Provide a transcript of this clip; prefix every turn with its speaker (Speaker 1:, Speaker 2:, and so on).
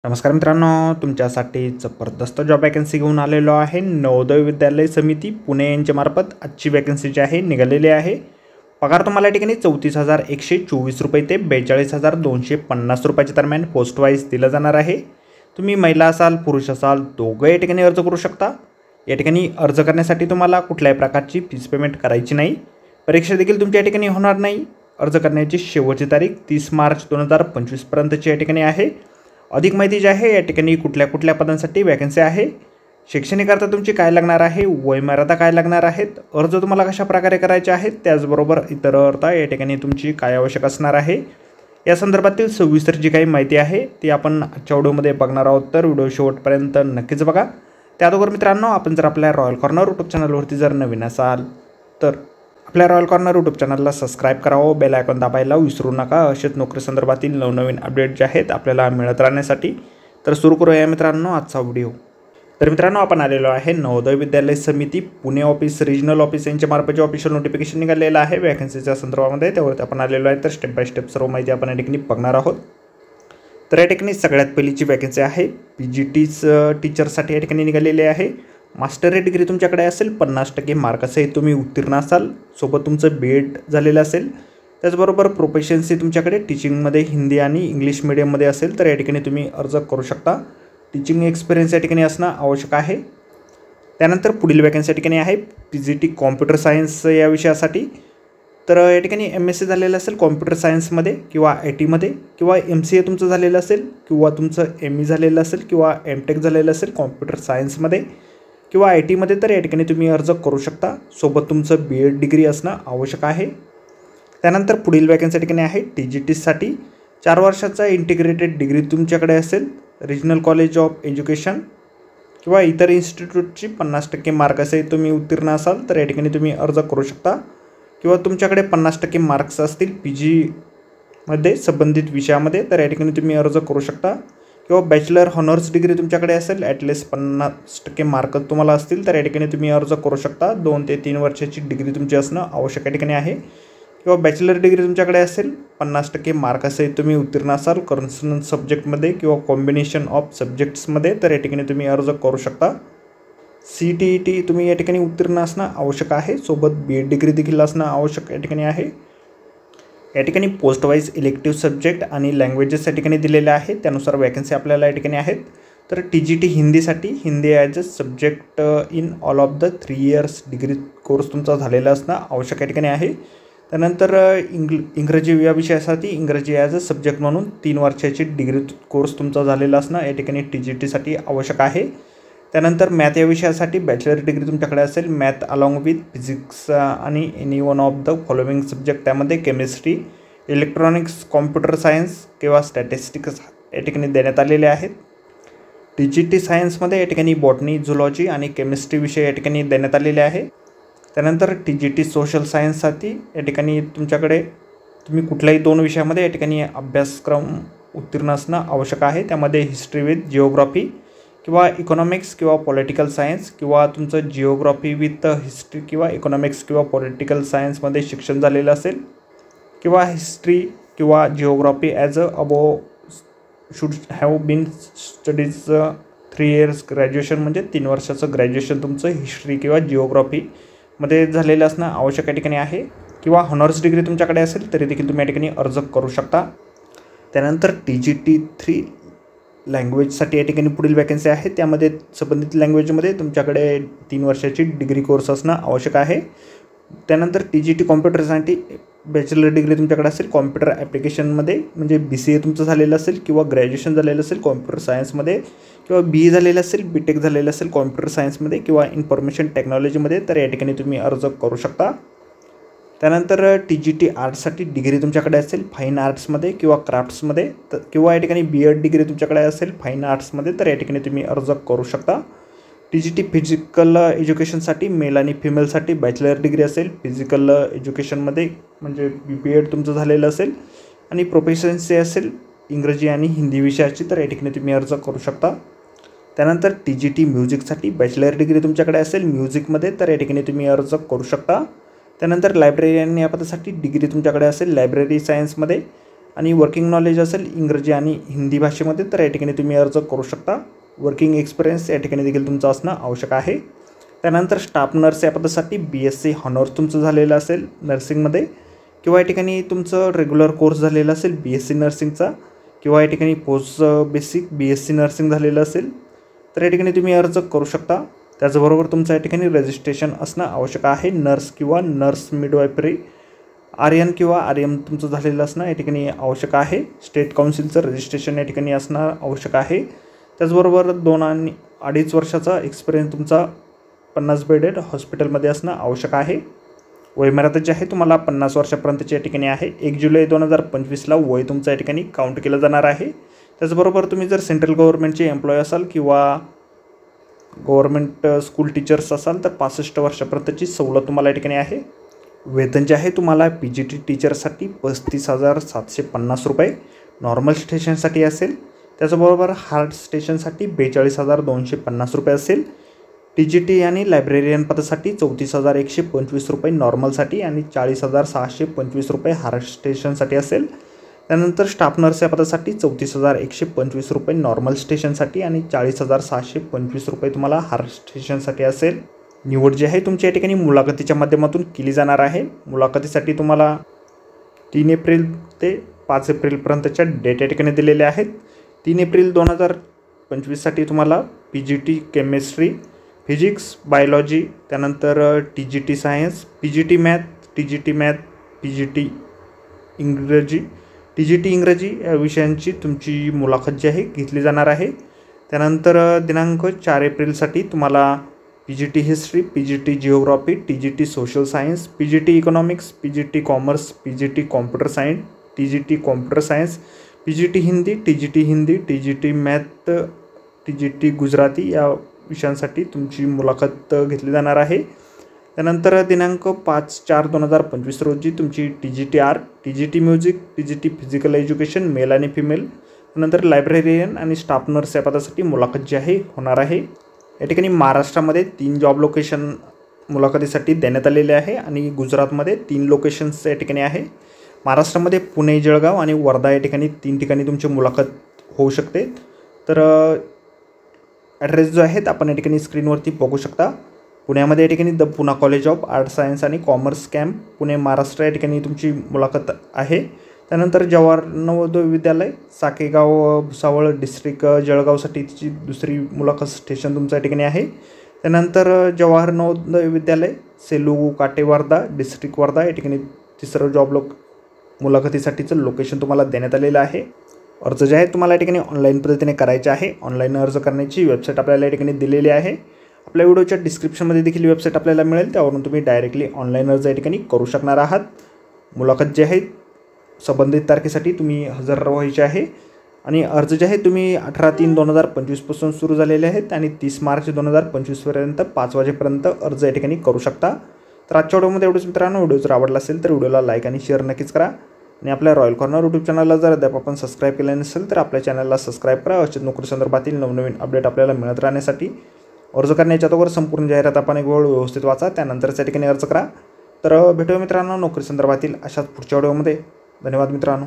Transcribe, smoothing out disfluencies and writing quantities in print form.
Speaker 1: नमस्कार मित्रांनो, तुमच्यासाठी जबरदस्त जॉब वॅकन्सी घेऊन आलेलो आहे. नवोदय विद्यालय समिती पुणे यांच्यामार्फत आजची वॅकन्सी जी आहे निघालेली आहे. पगार तुम्हाला या ठिकाणी 34,124 रुपये ते 42,250 रुपयाच्या दरम्यान पोस्ट वाईज दिलं जाणार आहे. तुम्ही महिला असाल पुरुष असाल दोघं या ठिकाणी अर्ज करू शकता. या ठिकाणी अर्ज करण्यासाठी तुम्हाला कुठल्याही प्रकारची फीस पेमेंट करायची नाही. परीक्षा देखील तुमच्या या ठिकाणी होणार नाही. अर्ज करण्याची शेवटची तारीख 30 मार्च 2025 पर्यंतची या ठिकाणी आहे. अधिक माहिती जी आहे या ठिकाणी कुठल्या पदांसाठी वॅकन्सी आहे, शैक्षणिक अर्थ तुमची काय लागणार आहे, वयमर्यादा काय लागणार आहेत, अर्ज तुम्हाला कशा प्रकारे करायचे आहेत, त्याचबरोबर इतर अर्थ या ठिकाणी तुमची काय आवश्यक असणार आहे, या संदर्भातील सविस्तर जी काही माहिती आहे ती आपण आजच्या व्हिडिओमध्ये बघणार आहोत. तर व्हिडिओ शेवटपर्यंत नक्कीच बघा. त्याचबरोबर मित्रांनो, आपण जर आपल्या रॉयल कॉर्नर यूट्यूब चॅनलवरती जर नवीन असाल तर आपल्या रॉयल कॉर्नर यूट्यूब चॅनलला सबस्क्राईब करावं, बेल आयकॉन दाबायला विसरू नका. असेच नोकरी संदर्भातील नवनवीन अपडेट जे आहेत आपल्याला मिळत राहण्यासाठी. तर सुरू करूया मित्रांनो आजचा व्हिडिओ. तर मित्रांनो, आपण आलेलो आहे नवोदय विद्यालय समिती पुणे ऑफिस रिजनल ऑफिस यांच्यामार्फत जे ऑफिशियल नोटिफिकेशन निघालेलं आहे वॅकन्सीच्या संदर्भामध्ये, त्यावरती आपण आलेलो आहे. तर स्टेप बाय स्टेप सर्व माहिती आपण या ठिकाणी बघणार आहोत. तर या ठिकाणी सगळ्यात पहिलीची वॅकन्सी आहे PGT's टीचरसाठी या ठिकाणी निघालेली आहे. मास्टर डिग्री तुमच्याकडे असेल, 50% मार्कासहित तुम्ही उत्तीर्ण असाल, सोबत तुमचं BEd झालेलं असेल, त्याचबरोबर प्रोफेशन्सी तुमच्याकडे टीचिंगमध्ये हिंदी आणि इंग्लिश मीडियममध्ये असेल तर या ठिकाणी तुम्ही अर्ज करू शकता. टीचिंग एक्सपिरियन्स या ठिकाणी असणं आवश्यक आहे. त्यानंतर पुढील वॅकन्सी या ठिकाणी आहे PGT कॉम्प्युटर सायन्स या विषयासाठी. तर या ठिकाणी MSc झालेलं असेल कॉम्प्युटर सायन्समध्ये किंवा ITमध्ये, किंवा MCA तुमचं झालेलं असेल, किंवा तुमचं ME झालेलं असेल, किंवा MTech झालेलं असेल कॉम्प्युटर सायन्समध्ये किंवा ITमध्ये, तर या ठिकाणी तुम्ही अर्ज करू शकता. सोबत तुमचं BEd डिग्री असणं आवश्यक आहे. त्यानंतर पुढील वॅकन्सी या ठिकाणी आहे TGTसाठी 4 वर्षाचा इंटिग्रेटेड डिग्री तुमच्याकडे असेल, रिजनल कॉलेज ऑफ एज्युकेशन किंवा इतर इन्स्टिट्यूटची 50% मार्कासहित तुम्ही उत्तीर्ण असाल तर या ठिकाणी तुम्ही अर्ज करू शकता. किंवा तुमच्याकडे 50% मार्क्स असतील PGमध्ये संबंधित विषयामध्ये तर या ठिकाणी तुम्ही अर्ज करू शकता. किंवा बॅचलर हॉनर्स डिग्री तुमच्याकडे असेल, ॲटलिस्ट 50% मार्क तुम्हाला असतील तर या ठिकाणी तुम्ही अर्ज करू शकता. 2 ते 3 वर्षाची डिग्री तुमची असणं आवश्यक या ठिकाणी आहे. किंवा बॅचलर डिग्री तुमच्याकडे असेल, 50% मार्कासहित तुम्ही उत्तीर्ण असाल कन्सर्न सब्जेक्टमध्ये किंवा कॉम्बिनेशन ऑफ सब्जेक्ट्समध्ये तर या ठिकाणी तुम्ही अर्ज करू शकता. CTET तुम्ही या ठिकाणी उत्तीर्ण असणं आवश्यक आहे, सोबत BEd डिग्री देखील असणं आवश्यक या ठिकाणी आहे. या ठिकाणी पोस्ट वाईज इलेक्टिव्ह सब्जेक्ट आणि लँग्वेजेस या ठिकाणी दिलेले आहेत, त्यानुसार वॅकन्सी आपल्याला या ठिकाणी आहेत. तर TGT हिंदीसाठी Hindi as a subject in all of the 3 years degree course तुमचा झालेला असणं आवश्यक या ठिकाणी आहे. त्यानंतर इंग्रजी या विषयासाठी इंग्रजी ॲज अ सब्जेक्ट म्हणून 3 वर्षाची डिग्री कोर्स तुमचा झालेला असणं या ठिकाणी TGTसाठी आवश्यक आहे. त्यानंतर मॅथ या विषयासाठी बॅचलर डिग्री तुमच्याकडे असेल, मॅथ अलॉंग विथ फिजिक्स आणि any one of the following subject, त्यामध्ये केमिस्ट्री, इलेक्ट्रॉनिक्स, कॉम्प्युटर सायन्स किंवा स्टॅटिस्टिक्स या ठिकाणी देण्यात आलेले आहेत. TGT सायन्समध्ये या ठिकाणी बॉटनी, झुलॉजी आणि केमिस्ट्री विषय या ठिकाणी देण्यात आलेले आहे. त्यानंतर TGT सोशल सायन्ससाठी या ठिकाणी तुमच्याकडे तुम्ही कुठल्याही 2 विषयामध्ये या ठिकाणी अभ्यासक्रम उत्तीर्ण असणं आवश्यक आहे. त्यामध्ये हिस्ट्री विथ जिओग्राफी किंवा इकॉनॉमिक्स किंवा पॉलिटिकल सायन्स, किंवा तुमचं जिओग्राफी विथ हिस्ट्री किंवा इकॉनॉमिक्स किंवा पॉलिटिकल सायन्समध्ये शिक्षण झालेलं असेल, किंवा हिस्ट्री किंवा geography as a above should have been studies 3 years graduation, म्हणजे 3 वर्षाचं ग्रॅज्युएशन तुमचं हिस्ट्री किंवा जिओग्राफीमध्ये झालेलं असणं आवश्यक या ठिकाणी आहे. किंवा हॉनर्स डिग्री तुमच्याकडे असेल तरी देखील तुम्ही या ठिकाणी अर्ज करू शकता. त्यानंतर TGT3 लँग्वेजसाठी या ठिकाणी पुढील वॅकन्सी आहे, त्यामध्ये संबंधित लँग्वेजमध्ये तुमच्याकडे 3 वर्षाची डिग्री कोर्स असणं आवश्यक आहे. त्यानंतर TGT कॉम्प्युटरसाठी बॅचलर डिग्री तुमच्याकडे असेल कॉम्प्युटर ॲप्लिकेशनमध्ये, म्हणजे BCA तुमचं झालेलं असेल किंवा ग्रॅज्युएशन झालेलं असेल कॉम्प्युटर सायन्समध्ये, किंवा BE झालेलं असेल, BTech झालेलं असेल कॉम्प्युटर सायन्समध्ये किंवा इन्फॉर्मेशन टेक्नॉलॉजीमध्ये तर या ठिकाणी तुम्ही अर्ज करू शकता. त्यानंतर TGT आर्ट्ससाठी डिग्री तुमच्याकडे असेल फाईन आर्ट्समध्ये किंवा क्राफ्ट्समध्ये, किंवा या ठिकाणी BEd डिग्री तुमच्याकडे असेल फाईन आर्ट्समध्ये तर या ठिकाणी तुम्ही अर्ज करू शकता. TGT फिजिकल एज्युकेशनसाठी मेल आणि फिमेलसाठी बॅचलर डिग्री असेल फिजिकल एज्युकेशनमध्ये, म्हणजे BEd तुमचं झालेलं असेल आणि प्रोफेशन्सी असेल इंग्रजी आणि हिंदी विषयाची तर या ठिकाणी तुम्ही अर्ज करू शकता. त्यानंतर TGT म्युझिकसाठी बॅचलर डिग्री तुमच्याकडे असेल म्युझिकमध्ये तर या ठिकाणी तुम्ही अर्ज करू शकता. त्यानंतर लायब्ररीयन या पदासाठी डिग्री तुमच्याकडे असेल लायब्ररी सायन्समध्ये आणि वर्किंग नॉलेज असेल इंग्रजी आणि हिंदी भाषेमध्ये तर या ठिकाणी तुम्ही अर्ज करू शकता. वर्किंग एक्सपिरियन्स या ठिकाणी देखील तुमचं असणं आवश्यक आहे. त्यानंतर स्टाफ नर्स या पदासाठी BSc हॉनर्स तुमचं झालेलं असेल नर्सिंगमध्ये, किंवा या ठिकाणी तुमचं रेग्युलर कोर्स झालेला असेल BSc नर्सिंगचा, किंवा या ठिकाणी पोस्ट बेसिक BSc नर्सिंग झालेलं असेल तर या ठिकाणी तुम्ही अर्ज करू शकता. त्याचबरोबर तुमचं या ठिकाणी रजिस्ट्रेशन असणं आवश्यक आहे. नर्स किंवा नर्स मिडवायफरी RN किंवा RM तुमचं झालेलं असणं या ठिकाणी आवश्यक आहे. स्टेट काउन्सिलचं रजिस्ट्रेशन या ठिकाणी असणं आवश्यक आहे. त्याचबरोबर 2 आणि 2.5 वर्षाचा एक्सपिरियन्स तुमचा 50 बेडेड हॉस्पिटलमध्ये असणं आवश्यक आहे. वयमर्यादा जी आहे तुम्हाला 50 वर्षापर्यंतची या ठिकाणी आहे. 1 जुलै 2025ला वय तुमचं या ठिकाणी काउंट केलं जाणार आहे. त्याचबरोबर तुम्ही जर सेंट्रल गव्हर्नमेंटचे एम्प्लॉय असाल किंवा गव्हर्नमेंट स्कूल टीचर्स असाल तर 65 वर्षापर्यंतची सवलत तुम्हाला या ठिकाणी आहे. वेतन जे आहे तुम्हाला PGT टीचरसाठी 35,750 रुपये नॉर्मल स्टेशनसाठी असेल. त्याचबरोबर हार्ड स्टेशनसाठी 42,250 रुपये असेल. TGT आणि लायब्रेरियन पदासाठी 34,125 रुपये नॉर्मलसाठी आणि 40,625 रुपये हार्ड स्टेशनसाठी असेल. त्यानंतर स्टाफ नर्स या पदासाठी 34,125 रुपये नॉर्मल स्टेशनसाठी आणि 40,625 रुपये तुम्हाला हार्ड स्टेशनसाठी असेल. निवड जी आहे तुमची या ठिकाणी मुलाखतीच्या माध्यमातून केली जाणार आहे. मुलाखतीसाठी तुम्हाला 3 एप्रिल ते 5 एप्रिलपर्यंतच्या डेट या ठिकाणी दिलेल्या आहेत. 3 एप्रिल 2025साठी तुम्हाला PGT केमिस्ट्री, फिजिक्स, बायोलॉजी, त्यानंतर TGT science, PGT math, PGT इंग्रजी या विषयांची तुमची मुलाखत जी आहे घेतली जाणार आहे. त्यानंतर दिनांक 4 एप्रिलसाठी तुम्हाला PGT history, PGT geography, TGT social science, PGT economics, PGT commerce, PGT computer science, TGT computer science, PGT Hindi, TGT math, TGT Gujarati या विषयांसाठी तुमची मुलाखत घेतली जाणार आहे. त्यानंतर दिनांक 5/4/2025 रोजी तुमची TGT TGT music, TGT physical education male आणि फिमेल, त्यानंतर लायब्रेरियन आणि स्टाफ नर्स या पदासाठी मुलाखत जी आहे होणार आहे. या ठिकाणी महाराष्ट्रामध्ये 3 जॉब लोकेशन मुलाखतीसाठी देण्यात आलेले आहे आणि गुजरातमध्ये 3 लोकेशन्स या ठिकाणी आहे. महाराष्ट्रामध्ये पुणे, जळगाव आणि वर्धा या ठिकाणी 3 ठिकाणी तुमची मुलाखत होऊ शकते. तर ॲड्रेस जो आहे आपण या ठिकाणी स्क्रीनवरती बघू शकता. पुण्यामध्ये या ठिकाणी the Poona college of art science आणि कॉमर्स कॅम्प पुणे महाराष्ट्र या ठिकाणी तुमची मुलाखत आहे. त्यानंतर जवाहर नवोदय विद्यालय साकेगाव भुसावळ डिस्ट्रिक्ट जळगावसाठी तिची दुसरी मुलाखत स्टेशन तुमचं या ठिकाणी आहे. त्यानंतर जवाहर नवोदय विद्यालय सेलू काटे वर्धा डिस्ट्रिक्ट वर्धा या ठिकाणी तिसरं मुलाखतीसाठीचं लोकेशन तुम्हाला देण्यात आलेलं आहे. अर्ज जे आहे तुम्हाला या ठिकाणी ऑनलाईन पद्धतीने करायचे आहे. ऑनलाईन अर्ज करण्याची वेबसाईट आपल्याला या ठिकाणी दिलेली आहे. आपल्या व्हिडिओच्या डिस्क्रिप्शनमध्ये देखील वेबसाईट आपल्याला मिळेल, त्यावरून तुम्ही डायरेक्टली ऑनलाईन अर्ज या ठिकाणी करू शकणार आहात. मुलाखत जी आहे संबंधित तारखेसाठी तुम्ही हजर व्हायचे आहे आणि अर्ज जे आहे तुम्ही 18/3/2025 पासून सुरू झालेले आहेत आणि 30 मार्च 2025पर्यंत 5 वाजेपर्यंत अर्ज या ठिकाणी करू शकता. तर आजच्या व्हिडिओमध्ये एवढंच मित्रांनो. व्हिडिओ जर आवडला असेल तर व्हिडिओला लाईक आणि शेअर नक्कीच करा आणि आपल्या रॉयल कॉर्नर यूट्यूब चॅनलला जर अद्याप आपण सबस्क्राईब केले नसेल तर आपल्या चॅनलला सबस्क्राईब करा. अशाच नोकरी संदर्भातील नवनवीन अपडेट आपल्याला मिळत राहण्यासाठी. अर्ज करण्याच्या अगोदर संपूर्ण जाहिरात आपण एक वेळ व्यवस्थित वाचा, त्यानंतरच या ठिकाणी अर्ज करा. तर भेटूया मित्रांनो नोकरी संदर्भातील अशाच पुढच्या व्हिडिओमध्ये. धन्यवाद मित्रांनो.